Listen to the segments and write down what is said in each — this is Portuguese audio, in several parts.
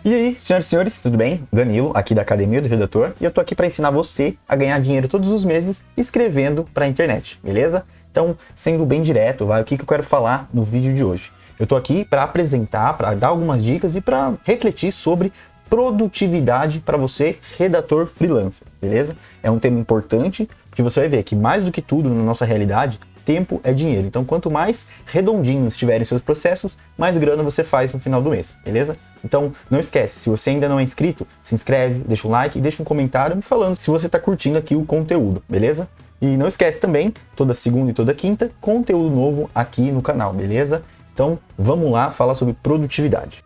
E aí, senhoras e senhores, tudo bem? Danilo, aqui da Academia do Redator, e eu tô aqui para ensinar você a ganhar dinheiro todos os meses escrevendo para a internet, beleza? Então, sendo bem direto, o que eu quero falar no vídeo de hoje? Eu tô aqui para apresentar, para dar algumas dicas e para refletir sobre produtividade para você, redator freelancer, beleza? É um tema importante, porque você vai ver que mais do que tudo na nossa realidade, tempo é dinheiro. Então, quanto mais redondinhos estiverem seus processos, mais grana você faz no final do mês, beleza? Então, não esquece, se você ainda não é inscrito, se inscreve, deixa um like e deixa um comentário me falando se você está curtindo aqui o conteúdo, beleza? E não esquece também, toda segunda e toda quinta, conteúdo novo aqui no canal, beleza? Então, vamos lá falar sobre produtividade.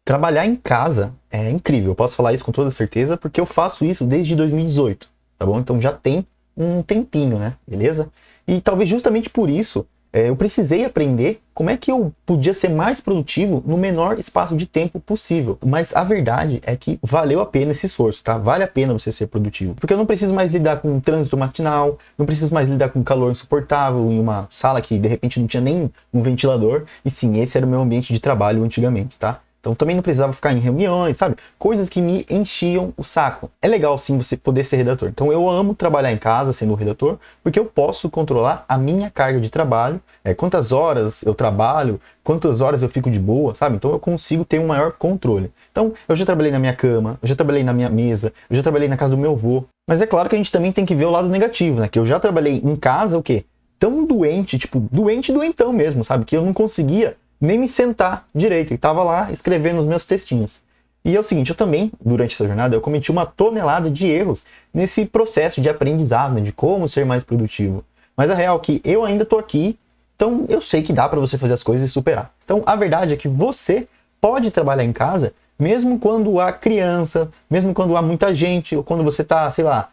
Trabalhar em casa é incrível, eu posso falar isso com toda certeza, porque eu faço isso desde 2018, tá bom? Então já tem um tempinho, né? Beleza? E talvez justamente por isso eu precisei aprender como é que eu podia ser mais produtivo no menor espaço de tempo possível. Mas a verdade é que valeu a pena esse esforço, tá? Vale a pena você ser produtivo. Porque eu não preciso mais lidar com um trânsito matinal, não preciso mais lidar com calor insuportável em uma sala que de repente não tinha nem um ventilador. E sim, esse era o meu ambiente de trabalho antigamente, tá? Então também não precisava ficar em reuniões, sabe? Coisas que me enchiam o saco. É legal sim você poder ser redator. Então eu amo trabalhar em casa sendo redator, porque eu posso controlar a minha carga de trabalho, quantas horas eu trabalho, quantas horas eu fico de boa, sabe? Então eu consigo ter um maior controle. Então eu já trabalhei na minha cama, eu já trabalhei na minha mesa, eu já trabalhei na casa do meu avô. Mas é claro que a gente também tem que ver o lado negativo, né? Que eu já trabalhei em casa, o quê? Tão doente, tipo, doentão mesmo, sabe? Que eu não conseguia nem me sentar direito, e tava lá escrevendo os meus textinhos. E é o seguinte, eu também, durante essa jornada, eu cometi uma tonelada de erros nesse processo de aprendizado, né, de como ser mais produtivo. Mas a real é que eu ainda tô aqui, então eu sei que dá para você fazer as coisas e superar. Então a verdade é que você pode trabalhar em casa, mesmo quando há criança, mesmo quando há muita gente, ou quando você tá, sei lá,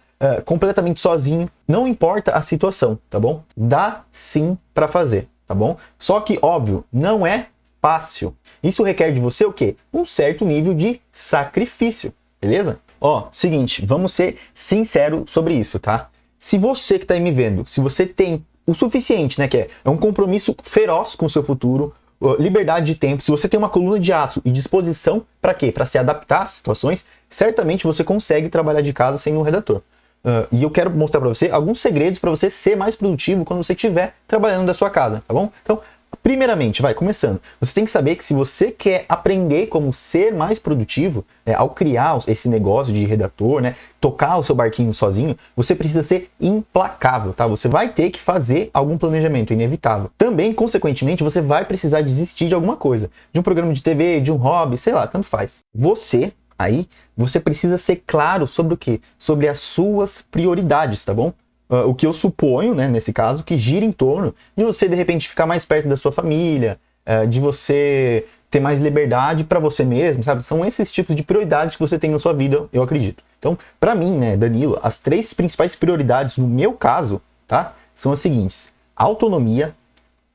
completamente sozinho. Não importa a situação, tá bom? Dá sim para fazer. Tá bom? Só que, óbvio, não é fácil. Isso requer de você o quê? Um certo nível de sacrifício, beleza? Ó, seguinte, vamos ser sinceros sobre isso, tá? Se você que tá aí me vendo, se você tem o suficiente, né, que é um compromisso feroz com o seu futuro, liberdade de tempo, se você tem uma coluna de aço e disposição para quê? Para se adaptar às situações, certamente você consegue trabalhar de casa sendo um redator. E eu quero mostrar para você alguns segredos para você ser mais produtivo quando você estiver trabalhando da sua casa, tá bom? Então, primeiramente, começando. Você tem que saber que se você quer aprender como ser mais produtivo, ao criar esse negócio de redator, né, tocar o seu barquinho sozinho, você precisa ser implacável, tá? Você vai ter que fazer algum planejamento, inevitável. Também, consequentemente, você vai precisar desistir de alguma coisa, de um programa de TV, de um hobby, sei lá, tanto faz. Aí, você precisa ser claro sobre o quê? Sobre as suas prioridades, tá bom? O que eu suponho, né, nesse caso, que gira em torno de você, de repente, ficar mais perto da sua família, de você ter mais liberdade para você mesmo, sabe? São esses tipos de prioridades que você tem na sua vida, eu acredito. Então, para mim, né, Danilo, as 3 principais prioridades no meu caso, tá? São as seguintes: autonomia,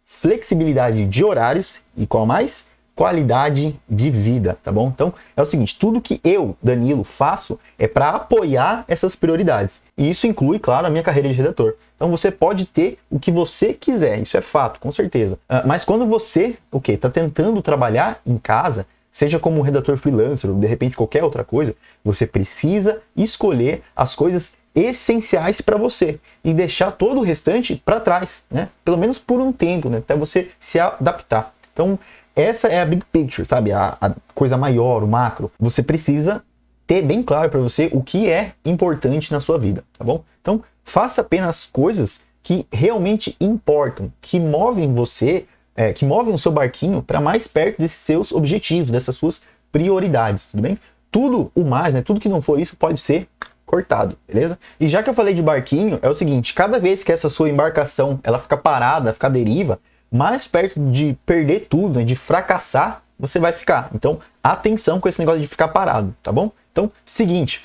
flexibilidade de horários e qual mais? Qualidade de vida, tá bom? Então é o seguinte, tudo que eu, Danilo, faço é para apoiar essas prioridades. E isso inclui, claro, a minha carreira de redator. Então você pode ter o que você quiser, isso é fato, com certeza. Mas quando você, tá tentando trabalhar em casa, seja como um redator freelancer ou de repente qualquer outra coisa, você precisa escolher as coisas essenciais para você e deixar todo o restante para trás, né? Pelo menos por um tempo, né? Até você se adaptar. Então essa é a big picture, sabe? A coisa maior, o macro. Você precisa ter bem claro para você o que é importante na sua vida, tá bom? Então, faça apenas coisas que realmente importam, que movem você, que movem o seu barquinho para mais perto desses seus objetivos, dessas suas prioridades, tudo bem? Tudo o mais, né? Tudo que não for isso pode ser cortado, beleza? E já que eu falei de barquinho, é o seguinte, cada vez que essa sua embarcação ela fica parada, fica à deriva, mais perto de perder tudo, né, de fracassar, você vai ficar. Então, atenção com esse negócio de ficar parado, tá bom? Então, seguinte,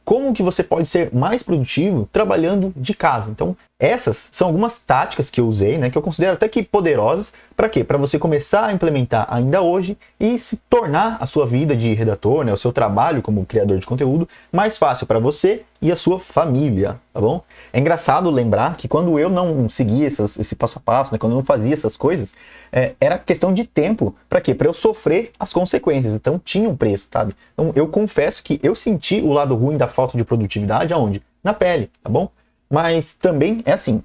como que você pode ser mais produtivo trabalhando de casa? Então, Essas são algumas táticas que eu usei, né, que eu considero até que poderosas. Para quê? Para você começar a implementar ainda hoje e se tornar a sua vida de redator, né, o seu trabalho como criador de conteúdo mais fácil para você e a sua família, tá bom? É engraçado lembrar que quando eu não seguia esse passo a passo, né, quando eu não fazia essas coisas, era questão de tempo. Para quê? Para eu sofrer as consequências. Então tinha um preço, sabe? Então eu confesso que eu senti o lado ruim da falta de produtividade aonde? Na pele, tá bom? Mas também é assim,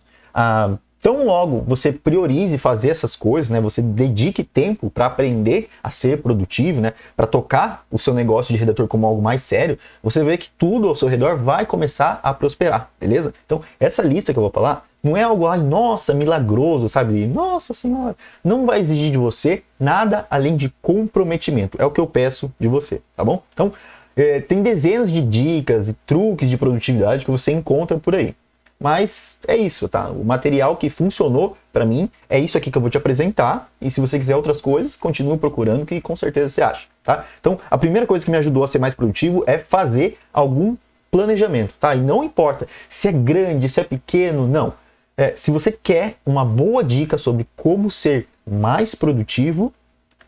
tão logo você priorize fazer essas coisas, né? Você dedique tempo para aprender a ser produtivo, né? Para tocar o seu negócio de redator como algo mais sério, você vê que tudo ao seu redor vai começar a prosperar, beleza? Então, essa lista que eu vou falar não é algo, ai, nossa, milagroso, sabe? Nossa senhora, não vai exigir de você nada além de comprometimento. É o que eu peço de você, tá bom? Então, tem dezenas de dicas e truques de produtividade que você encontra por aí. Mas é isso, tá? O material que funcionou para mim é isso aqui que eu vou te apresentar. E se você quiser outras coisas, continue procurando que com certeza você acha, tá? Então, a primeira coisa que me ajudou a ser mais produtivo é fazer algum planejamento, tá? E não importa se é grande, se é pequeno, não. Se você quer uma boa dica sobre como ser mais produtivo,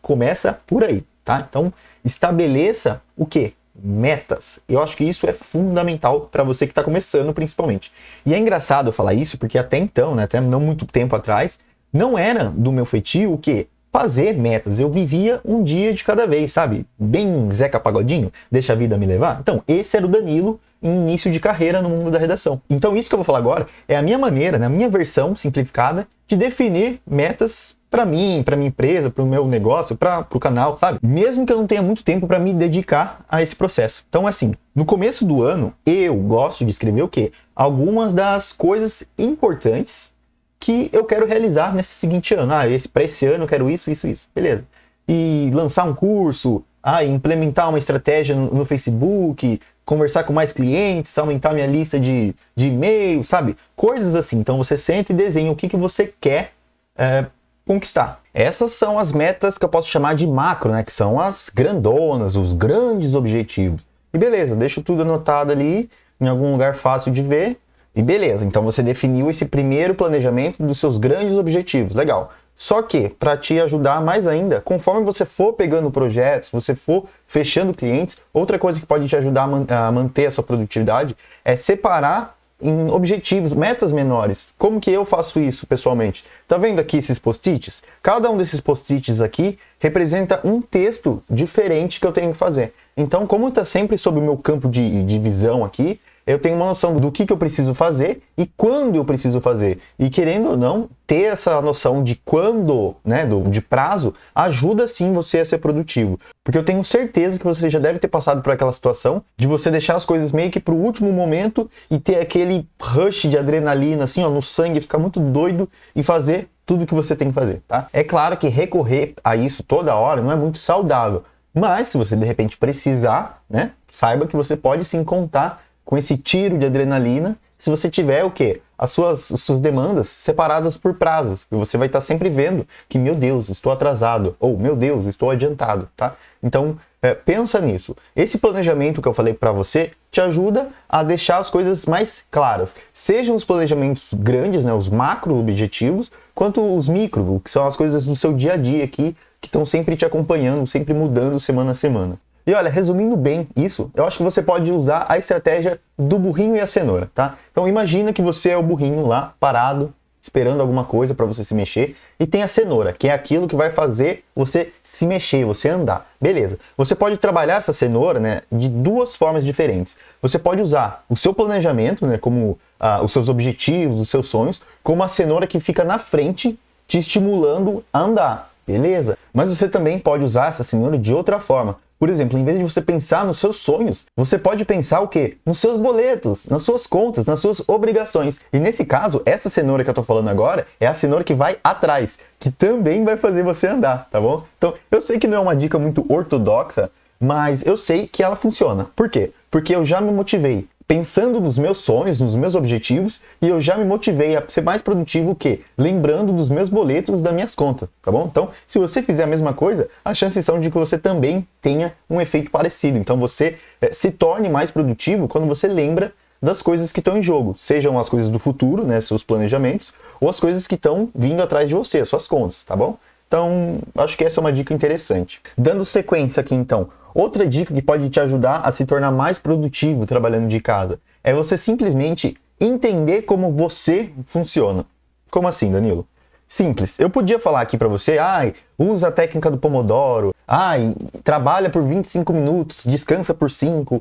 começa por aí, tá? Então, estabeleça o quê? Metas. Eu acho que isso é fundamental para você que está começando, principalmente. E é engraçado eu falar isso porque até então, né, até não muito tempo atrás, não era do meu feitio o quê? Fazer metas. Eu vivia um dia de cada vez, sabe? Bem Zeca Pagodinho, deixa a vida me levar. Então, esse era o Danilo em início de carreira no mundo da redação. Então, isso que eu vou falar agora é a minha maneira, né, a minha versão simplificada de definir metas para mim, para minha empresa, para o meu negócio, para o canal, sabe? Mesmo que eu não tenha muito tempo para me dedicar a esse processo. Então, assim, no começo do ano, eu gosto de escrever o quê? Algumas das coisas importantes que eu quero realizar nesse seguinte ano. Para esse ano eu quero isso, isso, isso. Beleza. E lançar um curso, implementar uma estratégia no Facebook, conversar com mais clientes, aumentar minha lista de e-mail, sabe? Coisas assim. Então, você senta e desenha o que você quer conquistar. Essas são as metas que eu posso chamar de macro, né? Que são as grandonas, os grandes objetivos. E beleza, deixo tudo anotado ali em algum lugar fácil de ver. E beleza, então você definiu esse primeiro planejamento dos seus grandes objetivos. Legal. Só que, para te ajudar mais ainda, conforme você for pegando projetos, você for fechando clientes, outra coisa que pode te ajudar a manter a sua produtividade é separar em objetivos, metas menores. Como que eu faço isso pessoalmente? Tá vendo aqui esses post-its? Cada um desses post-its aqui representa um texto diferente que eu tenho que fazer. Então, como está sempre sob o meu campo de visão aqui, eu tenho uma noção do que eu preciso fazer e quando eu preciso fazer. E querendo ou não, ter essa noção de quando, né, de prazo, ajuda sim você a ser produtivo. Porque eu tenho certeza que você já deve ter passado por aquela situação de você deixar as coisas meio que para o último momento e ter aquele rush de adrenalina assim, ó, no sangue, ficar muito doido e fazer tudo que você tem que fazer, tá? É claro que recorrer a isso toda hora não é muito saudável. Mas se você de repente precisar, né, saiba que você pode sim contar com esse tiro de adrenalina, se você tiver o quê? As suas demandas separadas por prazos. E você vai estar sempre vendo que, meu Deus, estou atrasado. Ou, meu Deus, estou adiantado, tá? Então, pensa nisso. Esse planejamento que eu falei para você te ajuda a deixar as coisas mais claras. Sejam os planejamentos grandes, né, os macro objetivos, quanto os micro, que são as coisas do seu dia a dia aqui, que estão sempre te acompanhando, sempre mudando semana a semana. E olha, resumindo bem isso, eu acho que você pode usar a estratégia do burrinho e a cenoura, tá? Então imagina que você é o burrinho lá, parado, esperando alguma coisa para você se mexer, e tem a cenoura, que é aquilo que vai fazer você se mexer, você andar. Beleza. Você pode trabalhar essa cenoura, né, de duas formas diferentes. Você pode usar o seu planejamento, né, como os seus objetivos, os seus sonhos, como a cenoura que fica na frente, te estimulando a andar. Beleza? Mas você também pode usar essa cenoura de outra forma. Por exemplo, em vez de você pensar nos seus sonhos, você pode pensar o quê? Nos seus boletos, nas suas contas, nas suas obrigações. E nesse caso, essa cenoura que eu tô falando agora é a cenoura que vai atrás, que também vai fazer você andar, tá bom? Então, eu sei que não é uma dica muito ortodoxa, mas eu sei que ela funciona. Por quê? Porque eu já me motivei pensando nos meus sonhos, nos meus objetivos, e eu já me motivei a ser mais produtivo o quê? Lembrando dos meus boletos das minhas contas, tá bom? Então, se você fizer a mesma coisa, as chances são de que você também tenha um efeito parecido. Então, você se torne mais produtivo quando você lembra das coisas que estão em jogo, sejam as coisas do futuro, né, seus planejamentos, ou as coisas que estão vindo atrás de você, as suas contas, tá bom? Então, acho que essa é uma dica interessante. Dando sequência aqui, então, outra dica que pode te ajudar a se tornar mais produtivo trabalhando de casa é você simplesmente entender como você funciona. Como assim, Danilo? Simples. Eu podia falar aqui para você, usa a técnica do Pomodoro, trabalha por 25 minutos, descansa por 5,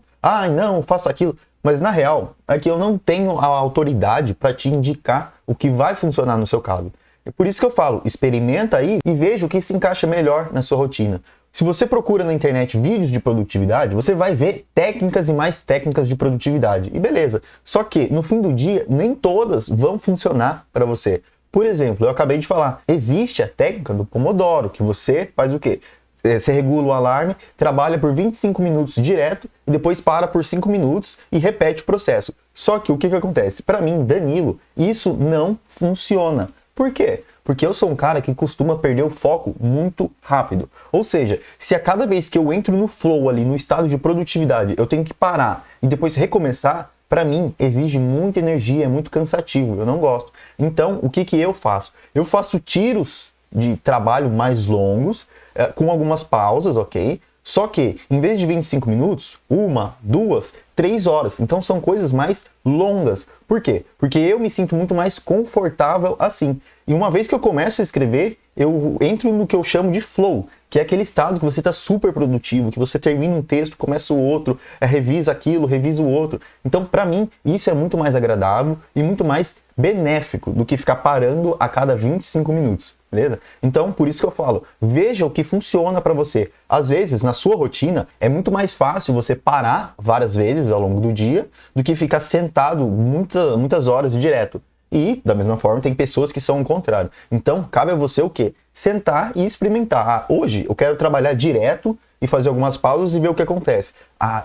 não, faço aquilo. Mas na real, é que eu não tenho a autoridade para te indicar o que vai funcionar no seu caso. É por isso que eu falo, experimenta aí e veja o que se encaixa melhor na sua rotina. Se você procura na internet vídeos de produtividade, você vai ver técnicas e mais técnicas de produtividade. E beleza. Só que, no fim do dia, nem todas vão funcionar para você. Por exemplo, eu acabei de falar, existe a técnica do Pomodoro, que você faz o quê? Você regula o alarme, trabalha por 25 minutos direto, e depois para por 5 minutos e repete o processo. Só que o que acontece? Para mim, Danilo, isso não funciona. Por quê? Porque eu sou um cara que costuma perder o foco muito rápido. Ou seja, se a cada vez que eu entro no flow ali, no estado de produtividade, eu tenho que parar e depois recomeçar, para mim exige muita energia, é muito cansativo, eu não gosto. Então, o que eu faço? Eu faço tiros de trabalho mais longos, com algumas pausas, ok? Só que, em vez de 25 minutos, 1, 2, 3 horas. Então são coisas mais longas. Por quê? Porque eu me sinto muito mais confortável assim. E uma vez que eu começo a escrever, eu entro no que eu chamo de flow, que é aquele estado que você está super produtivo, que você termina um texto, começa o outro, revisa aquilo, revisa o outro. Então, para mim, isso é muito mais agradável e muito mais benéfico do que ficar parando a cada 25 minutos. Beleza? Então, por isso que eu falo, veja o que funciona para você. Às vezes, na sua rotina, é muito mais fácil você parar várias vezes ao longo do dia do que ficar sentado muitas horas direto. E, da mesma forma, tem pessoas que são o contrário. Então, cabe a você o quê? Sentar e experimentar. Hoje eu quero trabalhar direto e fazer algumas pausas e ver o que acontece.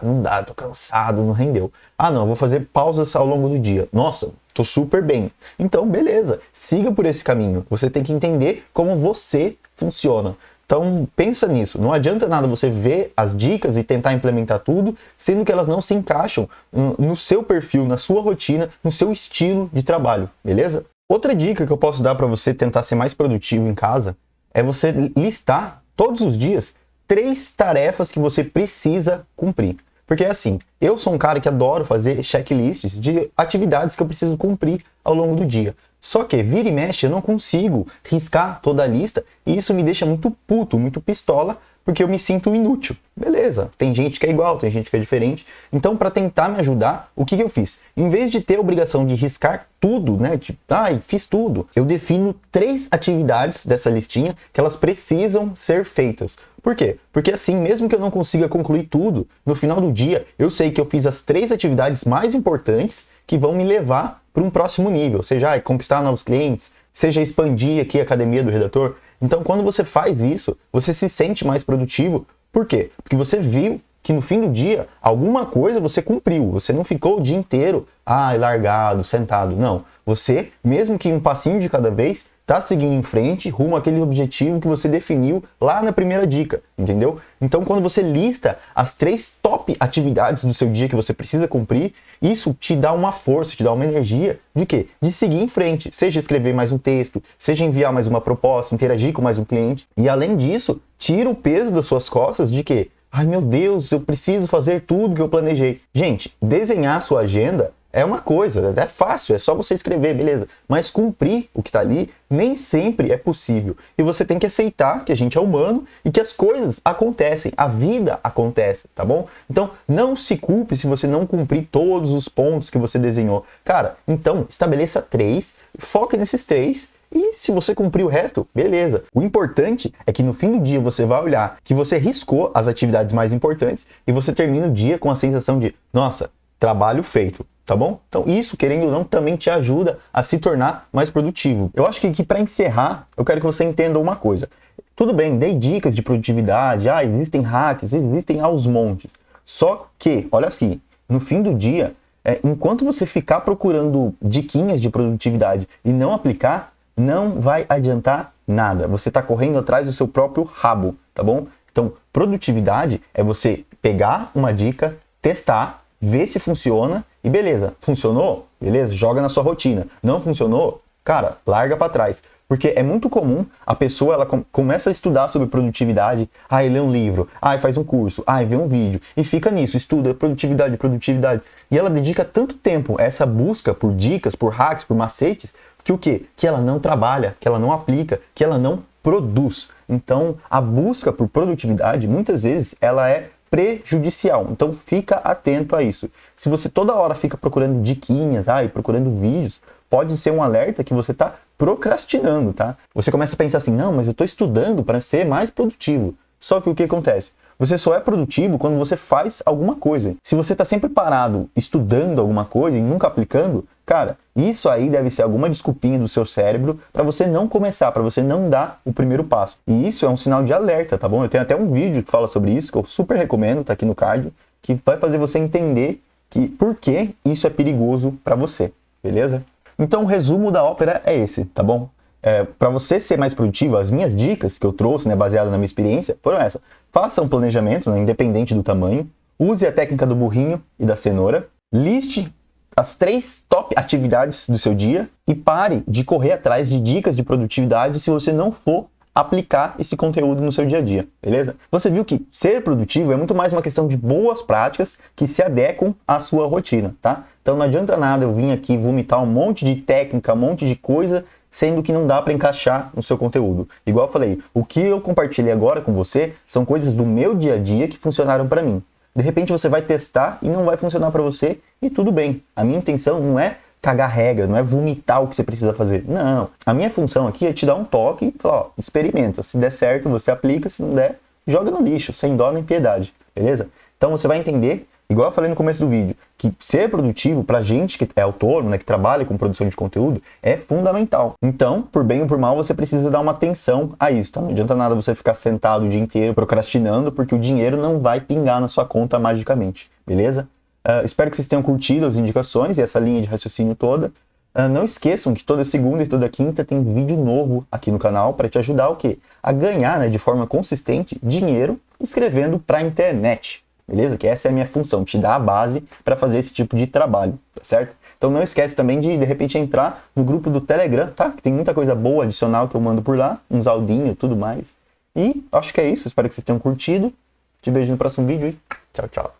Não dá, tô cansado, não rendeu. Não, vou fazer pausas ao longo do dia. Nossa, tô super bem. Então, beleza, siga por esse caminho. Você tem que entender como você funciona. Então, pensa nisso. Não adianta nada você ver as dicas e tentar implementar tudo, sendo que elas não se encaixam no seu perfil, na sua rotina, no seu estilo de trabalho, beleza? Outra dica que eu posso dar para você tentar ser mais produtivo em casa é você listar todos os dias 3 tarefas que você precisa cumprir. Porque assim, eu sou um cara que adoro fazer checklists de atividades que eu preciso cumprir ao longo do dia. Só que, vira e mexe, eu não consigo riscar toda a lista e isso me deixa muito puto, muito pistola, porque eu me sinto inútil. Beleza, tem gente que é igual, tem gente que é diferente. Então, para tentar me ajudar, o que eu fiz? Em vez de ter a obrigação de riscar tudo, né? Tipo, fiz tudo. Eu defino 3 atividades dessa listinha que elas precisam ser feitas. Por quê? Porque assim, mesmo que eu não consiga concluir tudo, no final do dia, eu sei que eu fiz as 3 atividades mais importantes que vão me levar para um próximo nível. Seja conquistar novos clientes, seja expandir aqui a academia do redator. Então, quando você faz isso, você se sente mais produtivo. Por quê? Porque você viu que no fim do dia, alguma coisa você cumpriu. Você não ficou o dia inteiro, largado, sentado. Não. Você, mesmo que um passinho de cada vez, está seguindo em frente rumo àquele objetivo que você definiu lá na primeira dica, entendeu? Então, quando você lista as 3 top atividades do seu dia que você precisa cumprir, isso te dá uma força, te dá uma energia de quê? De seguir em frente, seja escrever mais um texto, seja enviar mais uma proposta, interagir com mais um cliente. E além disso, tira o peso das suas costas de quê? Meu Deus, eu preciso fazer tudo que eu planejei. Gente, desenhar a sua agenda é uma coisa, é fácil, é só você escrever, beleza. Mas cumprir o que está ali nem sempre é possível. E você tem que aceitar que a gente é humano e que as coisas acontecem, a vida acontece, tá bom? Então, não se culpe se você não cumprir todos os pontos que você desenhou. Cara, então, estabeleça 3, foque nesses 3 e se você cumprir o resto, beleza. O importante é que no fim do dia você vai olhar que você riscou as atividades mais importantes e você termina o dia com a sensação de, nossa, trabalho feito. Tá bom? Então isso, querendo ou não, também te ajuda a se tornar mais produtivo. Eu acho que aqui para encerrar, eu quero que você entenda uma coisa. Tudo bem, dei dicas de produtividade, existem hacks, existem aos montes. Só que, olha aqui, no fim do dia, enquanto você ficar procurando diquinhas de produtividade e não aplicar, não vai adiantar nada. Você está correndo atrás do seu próprio rabo, tá bom? Então, produtividade é você pegar uma dica, testar, ver se funciona E beleza, funcionou? Beleza, joga na sua rotina. Não funcionou? Cara, larga para trás. Porque é muito comum a pessoa, ela começa a estudar sobre produtividade, lê um livro, faz um curso, vê um vídeo, e fica nisso, estuda produtividade, produtividade. E ela dedica tanto tempo a essa busca por dicas, por hacks, por macetes, que o quê? Que ela não trabalha, que ela não aplica, que ela não produz. Então, a busca por produtividade, muitas vezes, ela é prejudicial. Então, fica atento a isso. Se você toda hora fica procurando diquinhas, procurando vídeos, pode ser um alerta que você está procrastinando, tá? Você começa a pensar assim, não, mas eu estou estudando para ser mais produtivo. Só que o que acontece? Você só é produtivo quando você faz alguma coisa. Se você está sempre parado estudando alguma coisa e nunca aplicando, cara, isso aí deve ser alguma desculpinha do seu cérebro para você não começar, para você não dar o primeiro passo. E isso é um sinal de alerta, tá bom? Eu tenho até um vídeo que fala sobre isso, que eu super recomendo, tá aqui no card, que vai fazer você entender que por que isso é perigoso para você, beleza? Então o resumo da ópera é esse, tá bom? Para você ser mais produtivo, as minhas dicas que eu trouxe, baseado na minha experiência, foram essas. Faça um planejamento, independente do tamanho. Use a técnica do burrinho e da cenoura. Liste as 3 top atividades do seu dia e pare de correr atrás de dicas de produtividade se você não for aplicar esse conteúdo no seu dia a dia, beleza? Você viu que ser produtivo é muito mais uma questão de boas práticas que se adequam à sua rotina, tá? Então não adianta nada eu vir aqui vomitar um monte de técnica, um monte de coisa, sendo que não dá para encaixar no seu conteúdo. Igual eu falei, o que eu compartilhei agora com você são coisas do meu dia a dia que funcionaram para mim. De repente você vai testar e não vai funcionar para você e tudo bem. A minha intenção não é cagar regra, não é vomitar o que você precisa fazer. Não, a minha função aqui é te dar um toque e falar, experimenta. Se der certo, você aplica. Se não der, joga no lixo, sem dó nem piedade, beleza? Então você vai entender, igual eu falei no começo do vídeo, que ser produtivo pra gente que é autônomo, que trabalha com produção de conteúdo, é fundamental. Então, por bem ou por mal, você precisa dar uma atenção a isso, tá? Não adianta nada você ficar sentado o dia inteiro procrastinando, porque o dinheiro não vai pingar na sua conta magicamente, beleza? Espero que vocês tenham curtido as indicações e essa linha de raciocínio toda. Não esqueçam que toda segunda e toda quinta tem vídeo novo aqui no canal para te ajudar o quê? A ganhar, de forma consistente dinheiro escrevendo para a internet, beleza? Que essa é a minha função, te dar a base para fazer esse tipo de trabalho, tá certo? Então não esquece também de repente entrar no grupo do Telegram, tá? Que tem muita coisa boa adicional que eu mando por lá, uns áudinhos e tudo mais. E acho que é isso, espero que vocês tenham curtido. Te vejo no próximo vídeo e tchau, tchau.